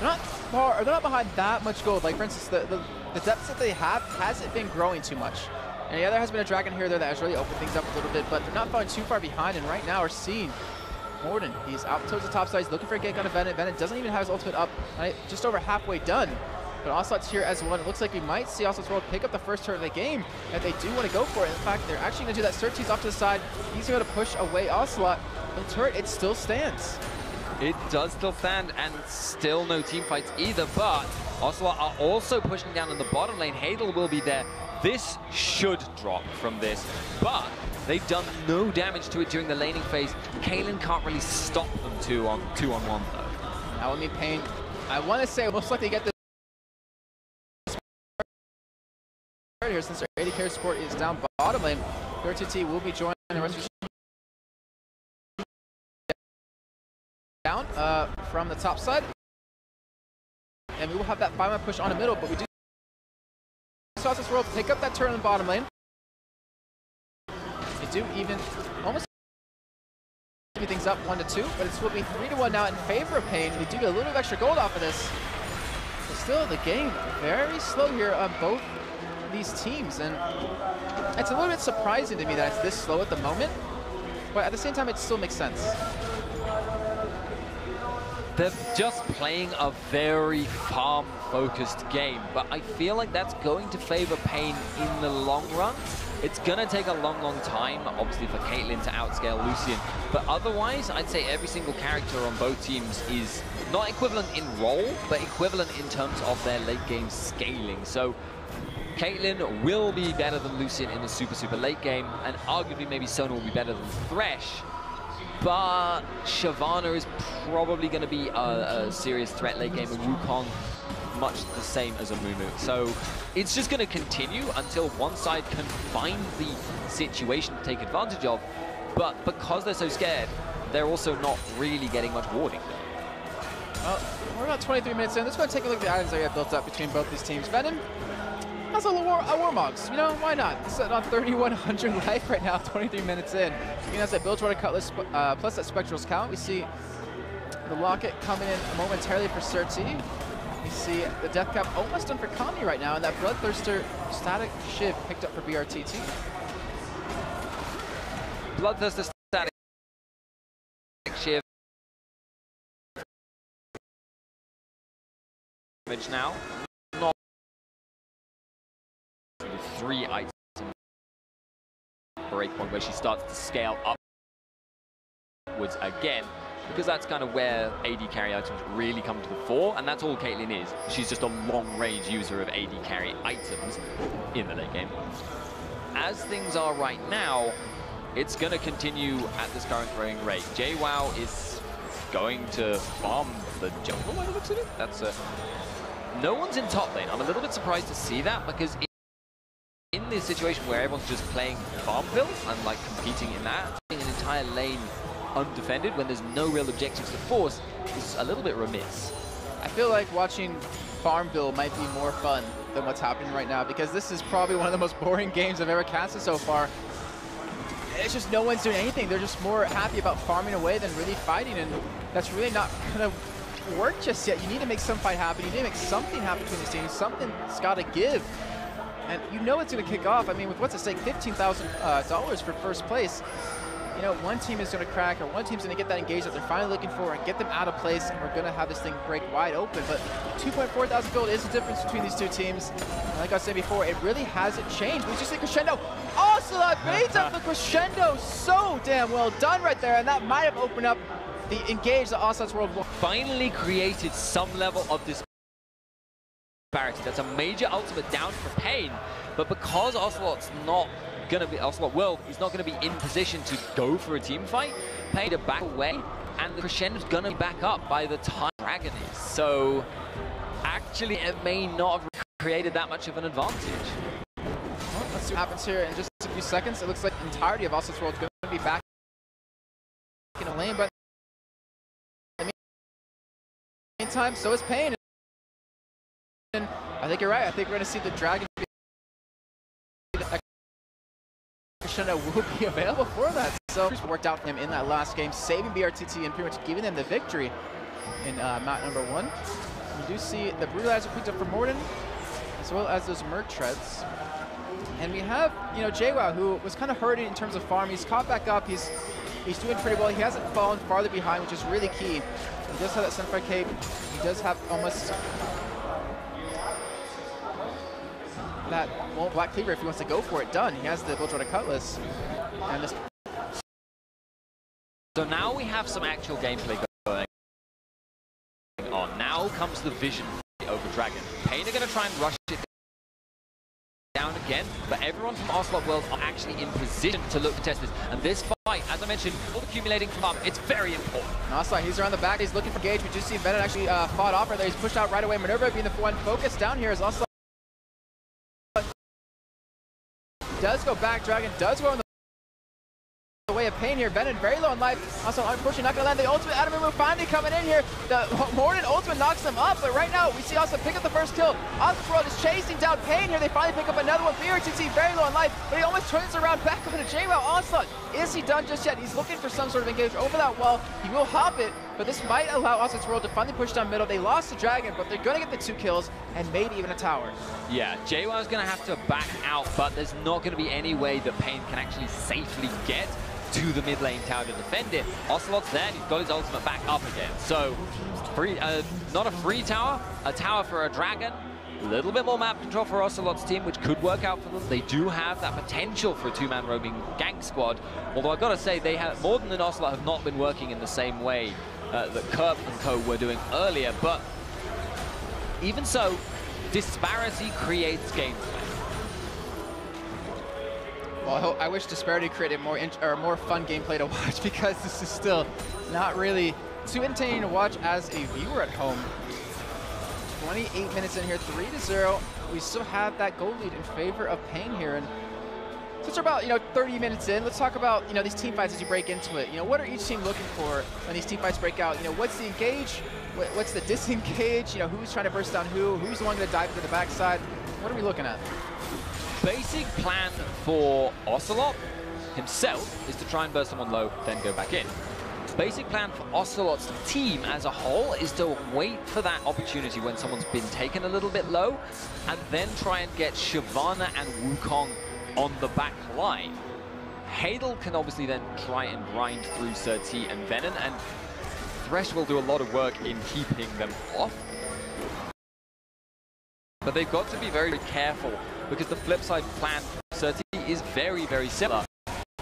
not behind that much gold. Like for instance, the deficit they have hasn't been growing too much. And yeah, there has been a dragon here or there that has really opened things up a little bit, but they're not falling too far behind. And right now we're seeing Morden. He's out towards the top side. He's looking for a gank on a Venom. Venom doesn't even have his ultimate up, right? Just over halfway done. But Ocelot's here as well. It looks like we might see oceloteWorld pick up the first turret of the game if they do want to go for it. In fact, they're actually going to do that. Surtees off to the side. He's going to push away Ocelot. The turret, it still stands. It does still stand, and still no team fights either, but Ocelot are also pushing down in the bottom lane. Hadel will be there. This should drop from this, but they've done no damage to it during the laning phase. paiN can't really stop them two on one though. That would mean paiN, I want to say, most likely get this here since their AD carry support is down bottom lane. 32T will be joining the rest of down from the top side, and we will have that 5-man push on the middle, but we do see oceloteWorld pick up that turn in the bottom lane. They do even almost give things up 1-2, but it will be 3-1 now in favor of paiN. We do get a little bit of extra gold off of this, but still the game very slow here on both these teams, and it's a little bit surprising to me that it's this slow at the moment, but at the same time it still makes sense. They're just playing a very farm-focused game, but I feel like that's going to favor paiN in the long run. It's going to take a long time, obviously, for Caitlyn to outscale Lucian, but otherwise, I'd say every single character on both teams is not equivalent in role, but equivalent in terms of their late-game scaling. So Caitlyn will be better than Lucian in the super late game, and arguably maybe Sona will be better than Thresh. But Shyvana is probably going to be a serious threat late game, and Wukong much the same as Amumu. So it's just going to continue until one side can find the situation to take advantage of. But because they're so scared, they're also not really getting much warding. Well, we're about 23 minutes in. Let's go and take a look at the items that we have built up between both these teams. Venom has a Warmogs. You know, why not? It's on 3,100 life right now, 23 minutes in. He has that Bilgewater Cutlass plus that Spectral's count. We see the Locket coming in momentarily for Surtee. We see the Death Cap almost done for Kami right now, and that Bloodthirster Static Shiv picked up for BRTT. Bloodthirster Static Shiv. Damage now. Not 3 items breakpoint where she starts to scale upwards again, because that's kind of where AD carry items really come to the fore, and that's all Caitlyn is. She's just a long-range user of AD carry items in the late game. As things are right now, it's going to continue at this current throwing rate. JWoww is going to farm the jungle by the looks of it. That's no one's in top lane. I'm a little bit surprised to see that, because in this situation where everyone's just playing Farmville and like competing in that, an entire lane undefended when there's no real objectives to force is a little bit remiss. I feel like watching Farmville might be more fun than what's happening right now, because this is probably one of the most boring games I've ever casted so far. It's just no one's doing anything. They're just more happy about farming away than really fighting, and that's really not going to work just yet. You need to make some fight happen. You need to make something happen between these teams. Something's got to give. And you know it's going to kick off. I mean, with what's at stake, $15,000 for first place. You know, one team is going to crack, or one team's going to get that engage that they're finally looking for and get them out of place, and we're going to have this thing break wide open. But 2.4 thousand gold is the difference between these two teams. And like I said before, it really hasn't changed. We just see Crescendo. Ocelot baits up the Crescendo. So damn well done right there, and that might have opened up the engage that oceloteWorld finally created some level of this. That's a major ultimate down for paiN, but because oceloteWorld is not going to be in position to go for a team fight, paiN to back away, and the Crescendo's going to back up by the time Dragon is. So actually, it may not have created that much of an advantage. Well, let's see what happens here in just a few seconds. It looks like the entirety of oceloteWorld is going to be back in a lane, but meantime, so is paiN. And I think you're right. I think we're going to see the Dragon will be available for that. So it worked out for him in that last game, saving BRTT and pretty much giving them the victory in map number 1. We do see the Brutalizer picked up for Morden, as well as those Merc Treads. And we have, you know, JWoww, who was kind of hurting in terms of farm. He's caught back up. He's doing pretty well. He hasn't fallen farther behind, which is really key. He does have that Sunfire Cape. He does have almost that Black Cleaver if he wants to go for it done. He has the Bilgewater Cutlass. And this. So now we have some actual gameplay going on. Now comes the vision over Dragon. paiN are going to try and rush it down again, but everyone from oceloteWorld are actually in position to look to test this. And this fight, as I mentioned, all accumulating from up, it's very important. Nasa, he's around the back, he's looking for Gage. We just see veN actually fought off right there. He's pushed out right away. Minerva being the one focused down here as Ocelot does go back. Dragon does go in the way of paiN here. veN very low in life. Also, unfortunately, not going to land the ultimate. Adam move finally coming in here. The Morden ultimate knocks him up, but right now we see also pick up the first kill. oceloteWorld is chasing down paiN here. They finally pick up another one. BRTT very low in life, but he almost turns around back over to JWoww. Ocelot, is he done just yet? He's looking for some sort of engage over that wall. He will hop it, but this might allow oceloteWorld to finally push down middle. They lost the Dragon, but they're going to get the 2 kills and maybe even a tower. Yeah, JWoww is going to have to back out, but there's not going to be any way that paiN can actually safely get to the mid lane tower to defend it. Ocelot's there, he's got his ultimate back up again. So, not a free tower, a tower for a Dragon. A little bit more map control for Ocelot's team, which could work out for them. They do have that potential for a 2-man roaming gank squad. Although I've got to say, they have Morden and Ocelot have not been working in the same way that Kerp and co were doing earlier. But even so, disparity creates gameplay. Well, I wish disparity created more fun gameplay to watch, because this is still not really too entertaining to watch as a viewer at home. 28 minutes in here, 3-0. We still have that goal lead in favor of paiN here. And since we're about 30 minutes in, let's talk about these team fights as you break into it. What are each team looking for when these team fights break out? What's the engage? What's the disengage? Who's trying to burst down who? Who's the one going to dive to the backside? What are we looking at? Basic plan for Ocelot himself is to try and burst someone low, then go back in. Basic plan for Ocelot's team as a whole is to wait for that opportunity when someone's been taken a little bit low, and then try and get Shyvana and Wukong on the back line. Hadel can obviously then try and grind through Sir T and veN, and Thresh will do a lot of work in keeping them off. But they've got to be very, very careful, because the flip side plan for Sir T is very, very similar.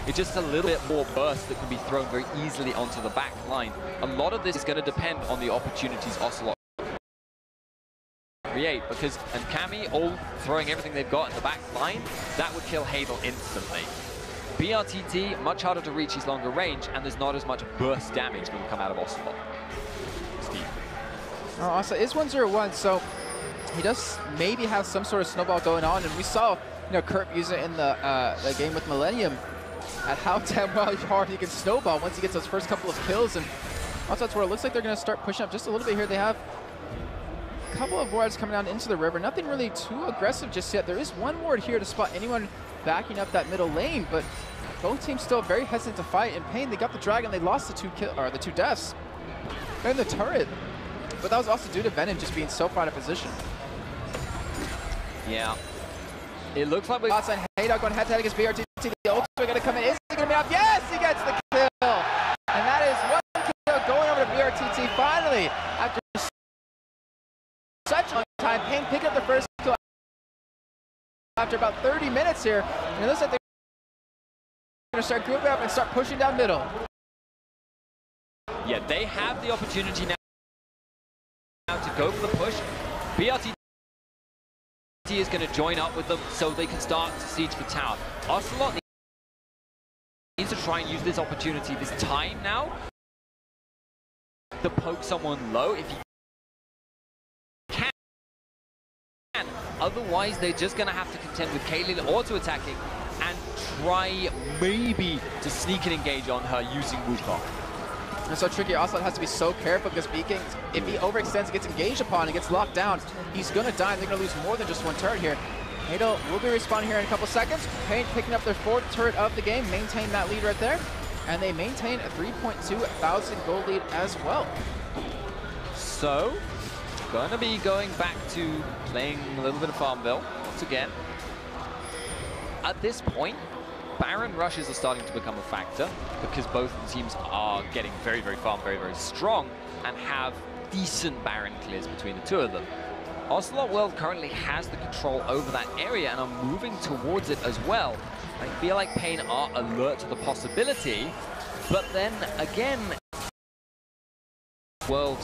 It's just a little bit more burst that can be thrown very easily onto the back line. A lot of this is going to depend on the opportunities Ocelot create, because, and Cammy all throwing everything they've got in the back line, that would kill Hadel instantly. BRTT, much harder to reach his longer range, and there's not as much burst damage going to come out of Ocelot. Steve. Oh, Ocelot is 1-0-1, so he does maybe have some sort of snowball going on, and we saw Kerp use it in the game with Millennium at how damn hard he can snowball once he gets those first couple of kills. And also that's where it looks like they're going to start pushing up just a little bit here. They have a couple of wards coming down into the river. Nothing really too aggressive just yet. There is one ward here to spot anyone backing up that middle lane, but both teams still very hesitant to fight. In paiN, they got the Dragon. They lost the two deaths and the turret, but that was also due to veN just being so far out of position. Yeah. It looks like we're outside. Hadel going head-to-head against BRTT. The ultimate going to come in. Is he going to be up? Yes, he gets the kill. And that is one kill going over to BRTT finally. After such a long time, paiN picked up the first kill after about 30 minutes here. And it looks like they're going to start grouping up and start pushing down middle. Yeah, they have the opportunity now to go for the push. BRTT is going to join up with them so they can start to siege the tower. Ocelot needs to try and use this opportunity, this time now, to poke someone low if he can. Otherwise, they're just going to have to contend with Kaylin auto-attacking and try maybe to sneak and engage on her using Wukong. And so tricky. Ocelot has to be so careful because if he overextends, gets engaged upon, and gets locked down, he's going to die. They're going to lose more than just one turret here. Hado will be respawning here in a couple seconds. paiN picking up their 4th turret of the game, maintain that lead right there. And they maintain a 3.2 thousand gold lead as well. So, gonna be going back to playing a little bit of Farmville once again. At this point, Baron rushes are starting to become a factor because both of the teams are getting very, very farm, very, very strong and have decent Baron clears between the two of them. oceloteWorld currently has the control over that area and are moving towards it as well. I feel like paiN are alert to the possibility, but then again, World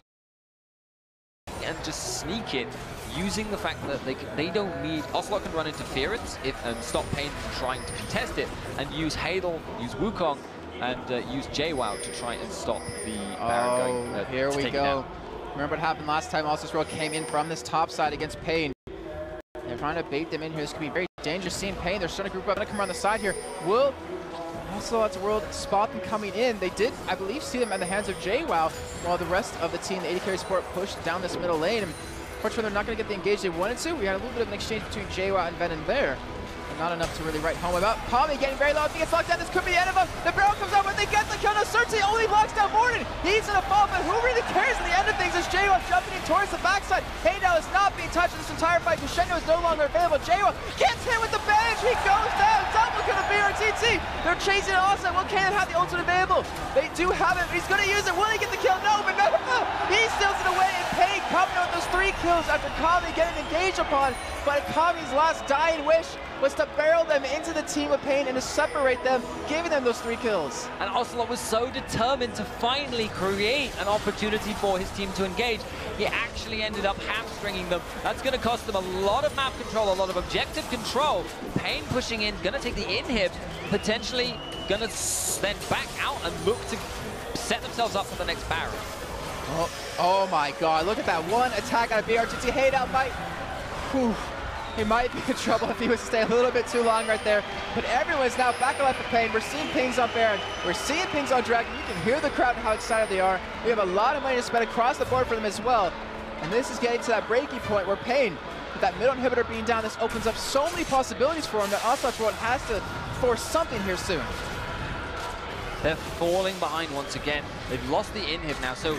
and just sneak in, using the fact that they don't need... Ocelot can run interference and stop paiN from trying to contest it, and use Hadel, use Wukong, and use JWoww to try and stop the Baron going. Here we go. Remember what happened last time oceloteWorld came in from this top side against paiN. They're trying to bait them in here. This could be very dangerous seeing paiN. They're starting to group up. They're going to come around the side here. Will oceloteWorld spot them coming in? They did, I believe, see them at the hands of JWoww, while the rest of the team, the AD carry support, pushed down this middle lane. And unfortunately, they're not going to get the engage they wanted to. We had a little bit of an exchange between JWoww and Venom there. Not enough to really write home about. kami getting very low. If he gets locked down, this could be the end of him. The barrel comes out, but they get the kill. No, Cersei only locks down Morden. He's in a fall, but who really cares at the end of things as JWoww jumping in towards the backside. Hado is not being touched in this entire fight. Crescendo is no longer available. JWoww gets hit with the bandage. He goes down. Double kill to BRTT. They're chasing it also. Will Kanan have the ultimate available? They do have it. He's going to use it. Will he get the kill? No, but no. He steals it away, and paiN coming out with those 3 kills after kami getting engaged upon. But kami's last dying wish was to barrel them into the team of paiN and to separate them, giving them those 3 kills. And Ocelot was so determined to finally create an opportunity for his team to engage. He actually ended up hamstringing them. That's going to cost them a lot of map control, a lot of objective control. paiN pushing in, going to take the inhib, potentially going to then back out and look to set themselves up for the next Baron. Oh my god, look at that one attack out of BRTT. Hado might... Whew. He might be in trouble if he was to stay a little bit too long right there. But everyone's now back alive for paiN. We're seeing pings on Baron. We're seeing pings on Dragon. You can hear the crowd and how excited they are. We have a lot of money to spend across the board for them as well. And this is getting to that breaking point where paiN, with that middle inhibitor being down, this opens up so many possibilities for him that oceloteWorld has to force something here soon. They're falling behind once again. They've lost the inhib now, so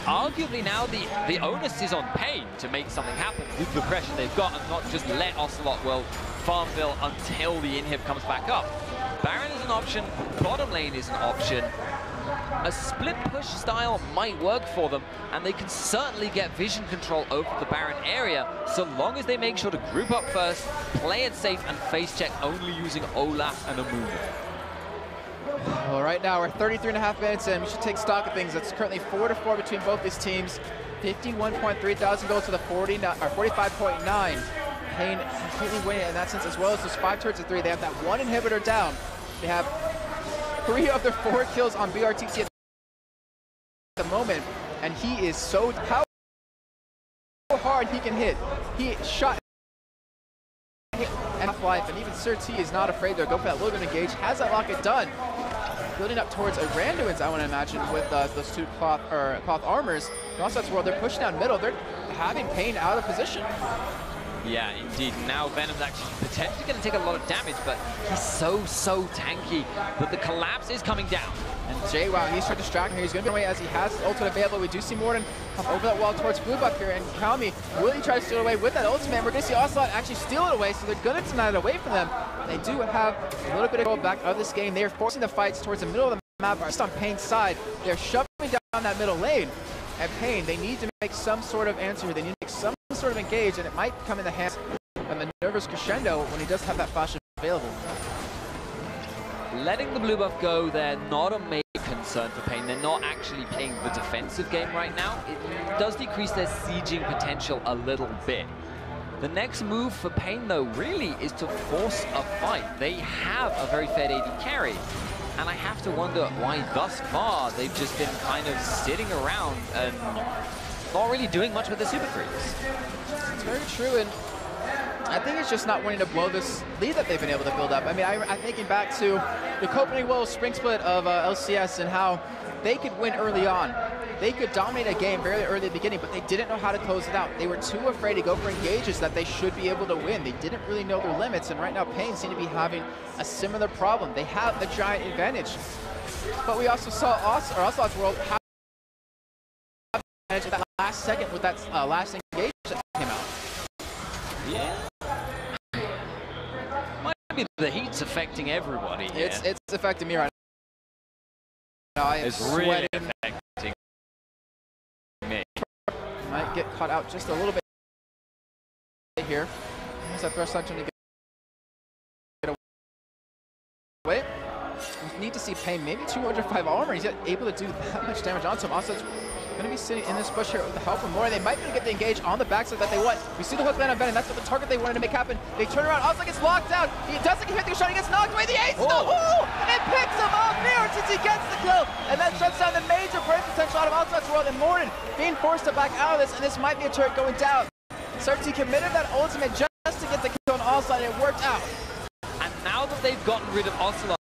arguably now the onus is on paiN to make something happen with the pressure they've got and not just let oceloteWorld Farmville until the inhib comes back up. Baron is an option, bottom lane is an option. A split push style might work for them, and they can certainly get vision control over the Baron area so long as they make sure to group up first, play it safe, and face check only using Olaf and Amumu. Well, right now we're 33.5 minutes in. We should take stock of things. It's currently 4-4 between both these teams. 51.3 thousand goals to the 45.9. paiN completely winning in that sense, as well as those 5 turrets of 3. They have that 1 inhibitor down. They have 3 of their 4 kills on BRTT at the moment, and he is so how hard he can hit. He shot and life, and even Sir T is not afraid to go for that little bit of engage. Has that rocket done? Building up towards a Randuin's, I want to imagine, with those 2 cloth armors. And also, that's where they're pushing down middle. They're having paiN out of position. Yeah, indeed. Now Venom's actually potentially going to take a lot of damage, but he's so tanky. But the collapse is coming down. And JWoww, he's trying to distract here. He's going to be away as he has his ultimate available. We do see Morden come over that wall towards blue buff here, and kami will he try to steal it away with that ultimate. We're going to see Ocelot actually steal it away, so they're going to deny it away from them. They do have a little bit of goal back of this game. They are forcing the fights towards the middle of the map, just on paiN's side. They're shoving down that middle lane. And paiN, they need to make some sort of answer here. They need to make some sort of engage, and it might come in the hands of the nervous Crescendo when he does have that flash available. Letting the blue buff go, they're not a major concern for paiN. They're not actually playing the defensive game right now. It does decrease their sieging potential a little bit. The next move for paiN, though, really is to force a fight. They have a very fair AD carry, and I have to wonder why thus far they've just been kind of sitting around and not really doing much with the super creeps. It's very true, and I think it's just not wanting to blow this lead that they've been able to build up. I mean, I'm thinking back to the Copenhagen World spring split of LCS and how they could win early on. They could dominate a game very early at the beginning, but they didn't know how to close it out. They were too afraid to go for engages that they should be able to win. They didn't really know their limits, and right now paiN seem to be having a similar problem. They have the giant advantage, but we also saw oceloteWorld have the advantage at the last second with that last engage that came out. Yeah. Might be the heat's affecting everybody here. It's affecting me right now. I am sweating. Really affecting me. Might get caught out just a little bit here. There's that thrust trying to get away. We need to see paiN, maybe 205 armor. He's able to do that much damage onto him. Also, it's going to be sitting in this bush here with the help of more. They might be able to get the engage on the backside that they want. We see the hook land on Ben, and that's what the target they wanted to make happen. They turn around. Also gets locked down. He doesn't hit the shot. He gets knocked away. The ace, and it picks him off here since he gets the kill. And that shuts down the major break potential out of oceloteWorld. And Morden being forced to back out of this, and this might be a turret going down. Certainty committed that ultimate just to get the kill on all sides, and it worked out. And now that they've gotten rid of Ocelot,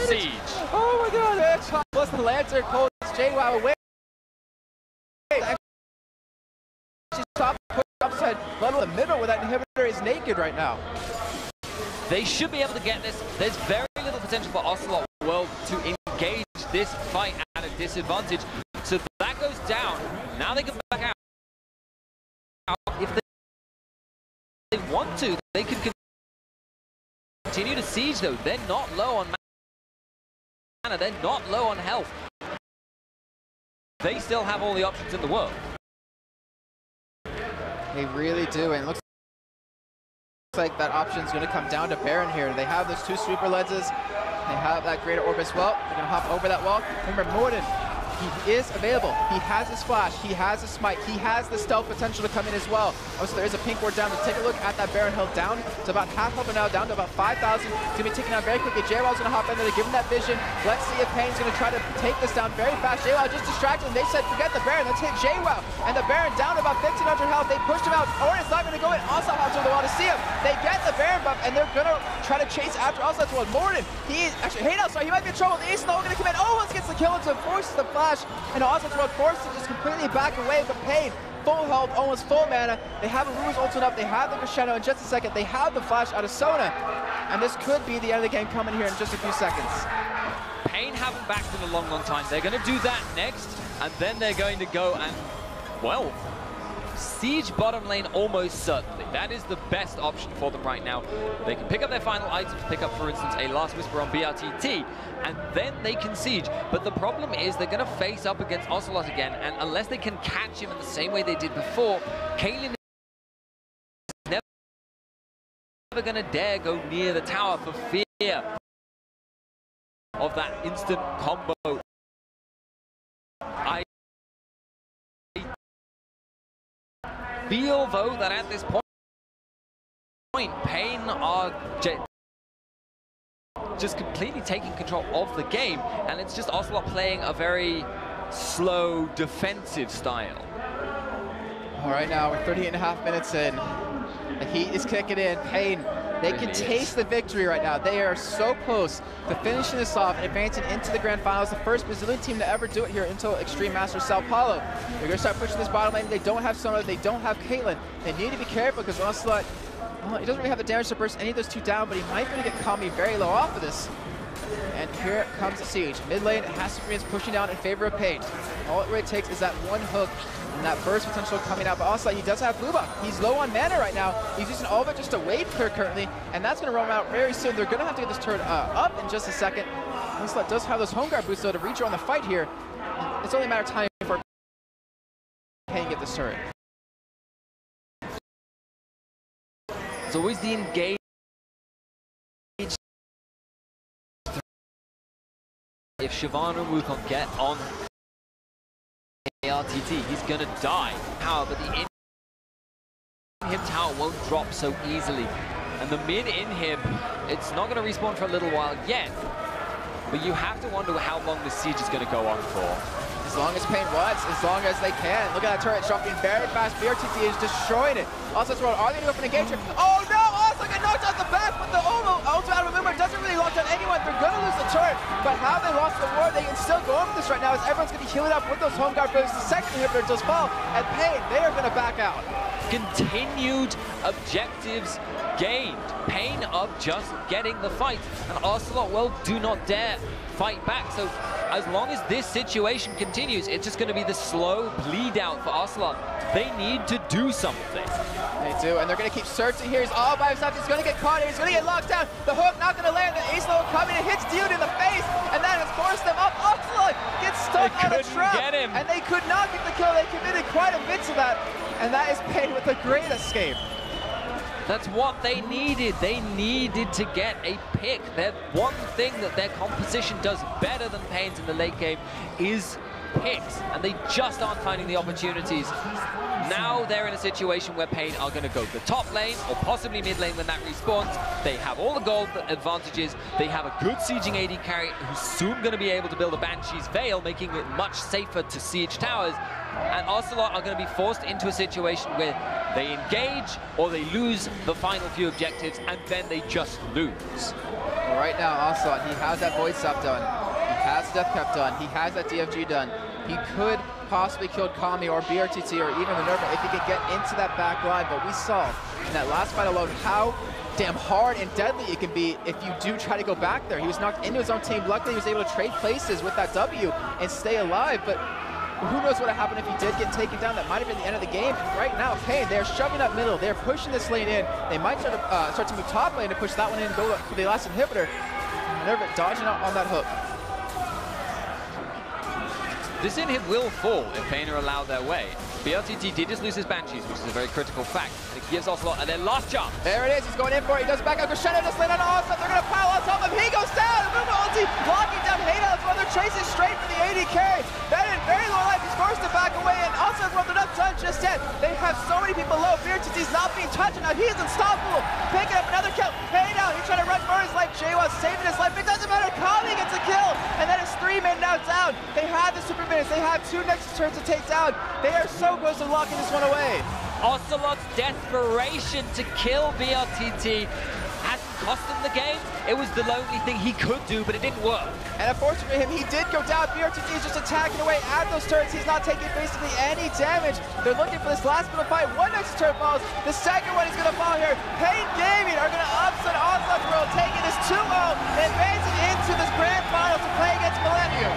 Siege. Oh my god, plus the Lancer holds JWoww away. She's top, put upside level in the middle where that inhibitor is naked right now. They should be able to get this. There's very little potential for oceloteWorld to engage this fight at a disadvantage. So that goes down. Now they can back out. If they want to, they can continue to siege though. They're not low on mana, they're not low on health. They still have all the options in the world. They really do, and it looks like that option is going to come down to paiN here. They have those two sweeper lenses. They have that greater orb as well. They're going to hop over that wall. Remember, Morden, he is available. He has his flash. He has his smite. He has the stealth potential to come in as well. Also, there is a pink ward down. But take a look at that Baron Hill down to about half health now, down to about 5,000. He's going to be taken out very quickly. JWoww's going to hop in there to give him that vision. Let's see if paiN's going to try to take this down very fast. JWoww just distracted him. They said, forget the Baron. Let's hit JWoww. And the Baron down to about 1,500 health. They pushed him out. Orin's not going to go in. Also, hops over the wall to see him. They get the Baron buff, and they're going to try to chase after oceloteWorld. Morden, he is actually, sorry, he might be in trouble. The ace no going to come in. Almost gets the kill into forces the flash. And oceloteWorld forced to just completely back away, but paiN, full health, almost full mana. They have a Rules ultimate up, they have the crescendo in just a second, they have the flash out of Sona, and this could be the end of the game coming here in just a few seconds. paiN haven't backed in a long, long time. They're going to do that next, and then they're going to go and, well, siege bottom lane almost certainly. That is the best option for them right now. They can pick up their final items, pick up, for instance, a Last Whisper on BRTT, and then they can siege. But the problem is they're going to face up against Ocelot again, and unless they can catch him in the same way they did before, Caitlyn is never going to dare go near the tower for fear of that instant combo. I feel, though, that at this point, paiN are just completely taking control of the game, and it's just Ocelot playing a very slow, defensive style. All right, now we're 38.5 minutes in. The heat is kicking in. paiN, they can taste the victory right now. They are so close to finishing this off and advancing into the grand finals. The first Brazilian team to ever do it here until Extreme Masters Sao Paulo. They're going to start pushing this bottom lane. They don't have Sona. They don't have Caitlyn. They need to be careful because Ocelot, well, he doesn't really have the damage to burst any of those two down, but he might be able to get Kami very low off of this. And here comes the siege. Mid lane, Hasselgreen's pushing down in favor of paiN. All it really takes is that one hook and that burst potential coming out. But also, he does have blue buff. He's low on mana right now. He's using all of it just to wave clear currently, and that's going to roam out very soon. They're going to have to get this turret up in just a second. Ocelot does have those home guard boosts, though, to reach on the fight here. It's only a matter of time for paiN to get this turret. It's always the engage. If Shyvana Wukong get on ARTT, he's gonna die. However, the inhib tower won't drop so easily. And the mid inhib, it's not gonna respawn for a little while yet. But you have to wonder how long the siege is gonna go on for. as long as paiN wants, as long as they can. Look at that turret dropping very fast. BRTT is destroying it. oceloteWorld, are they going to go for an engagement? Oh no! Also get knocked out the back, but the ultimate out of movement doesn't really lock down anyone. They're going to lose the turret, but how they lost the war, they can still go over this right now as everyone's going to be healing up with those home guard builds. The second inhibitor does fall, and paiN, they are going to back out. Continued objectives gained. paiN of just getting the fight, and oceloteWorld do not dare fight back. So as long as this situation continues, it's just going to be the slow bleed out for Ocelot. They need to do something. They do, and they're going to keep searching here. He's all by himself. He's going to get caught here. He's going to get locked down. The hook not going to land. The ace level coming. It hits Dude in the face, and that has forced them up. Ocelot gets stuck on a trap, and they could not get the kill. They committed quite a bit to that, and that is paiN with a great escape. That's what they needed. They needed to get a pick. That one thing that their composition does better than paiN's in the late game is picks, and they just aren't finding the opportunities. Now they're in a situation where paiN are going to go the top lane or possibly mid lane when that respawns. They have all the gold advantages. They have a good sieging AD carry who's soon going to be able to build a Banshee's Veil, making it much safer to siege towers. And Ocelot are going to be forced into a situation where they engage or they lose the final few objectives, and then they just lose. Well, right now, Ocelot, he has that Void Sap done. He has Death Cap done. He has that DFG done. He could possibly kill Kami or BRTT or even Minerva if he could get into that back line, but we saw in that last fight alone how damn hard and deadly it can be if you do try to go back there. He was knocked into his own team. Luckily, he was able to trade places with that W and stay alive, but who knows what would happen if he did get taken down. That might have been the end of the game. And right now, paiN, they're shoving up middle. They're pushing this lane in. They might start to move top lane to push that one in and go for the last inhibitor. Minerva dodging out on that hook. This inhib will fall if paiN are allowed their way. BRTT did just lose his Banshees, which is a very critical fact. And it gives Ocelot their last chance. There it is. He's going in for it. He does back out. Crescendo just land on Ocelot. They're going to pile on top of him. He goes down. The movement ulti blocking down Hayda while they're chasing straight for the AD carry. Bennett, very low life. He's forced to back away, and oceloteWorld, they're not done just yet. They have so many people low. BRTT's not being touched. Now he's unstoppable. Picking up another kill. paiN out. He's trying to run for his life. Jaywa's saving his life. It doesn't matter. Kami gets a kill, and that is 3 men now down. They have the super minutes. They have 2 next turns to take down. They are so close to locking this one away. Ocelot's desperation to kill BRTT hasn't cost him the game. It was the only thing he could do, but it didn't work. And unfortunately for him, he did go down. BRTT is just attacking away at those turrets. He's not taking basically any damage. They're looking for this last bit of fight. One next turret falls. The second one is going to fall here. paiN Gaming are going to upset oceloteWorld, taking this 2-0 and advancing into this grand final to play against Millennium.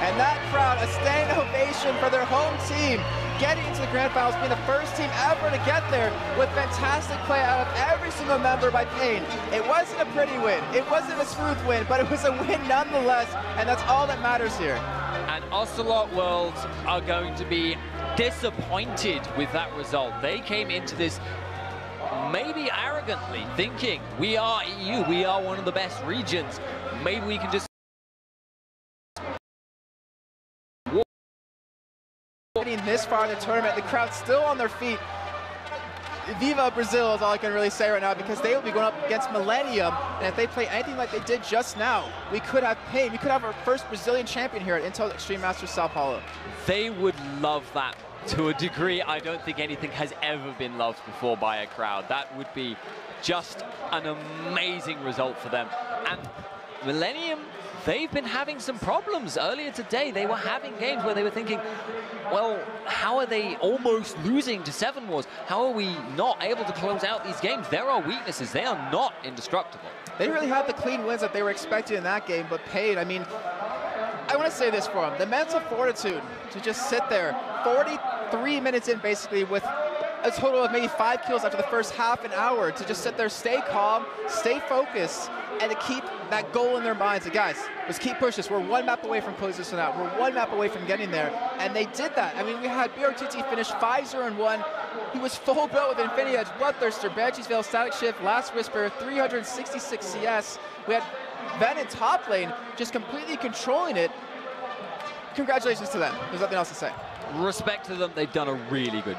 And that crowd, a standing ovation for their home team, getting into the grand finals, being the first team ever to get there with fantastic play out of every single member by paiN. It wasn't a pretty win, it wasn't a smooth win, but it was a win nonetheless, and that's all that matters here. And oceloteWorld are going to be disappointed with that result. They came into this maybe arrogantly, thinking, we are EU, we are one of the best regions, maybe we can just getting this far in the tournament. The crowd's still on their feet. Viva Brazil is all I can really say right now, because they will be going up against Millennium, and if they play anything like they did just now, we could have paiN. We could have our first Brazilian champion here at Intel Extreme Masters São Paulo. They would love that to a degree I don't think anything has ever been loved before by a crowd. That would be just an amazing result for them. And Millennium, they've been having some problems. Earlier today, they were having games where they were thinking, well, how are they almost losing to 7 Wars? How are we not able to close out these games? There are weaknesses. They are not indestructible. They didn't really have the clean wins that they were expecting in that game, but paiN, I mean, I want to say this for them. The mental fortitude to just sit there 43 minutes in basically with a total of maybe 5 kills after the first half an hour, to just sit there, stay calm, stay focused, and to keep that goal in their minds. And guys, let's keep pushing this. We're 1 map away from closing this one out. We're 1 map away from getting there. And they did that. I mean, we had BRTT finish 5-0-1. He was full built with Infinity Edge, Bloodthirster, Banshee's Veil, Static Shift, Last Whisper, 366 CS. We had Ven in top lane, just completely controlling it. Congratulations to them. There's nothing else to say. Respect to them. They've done a really good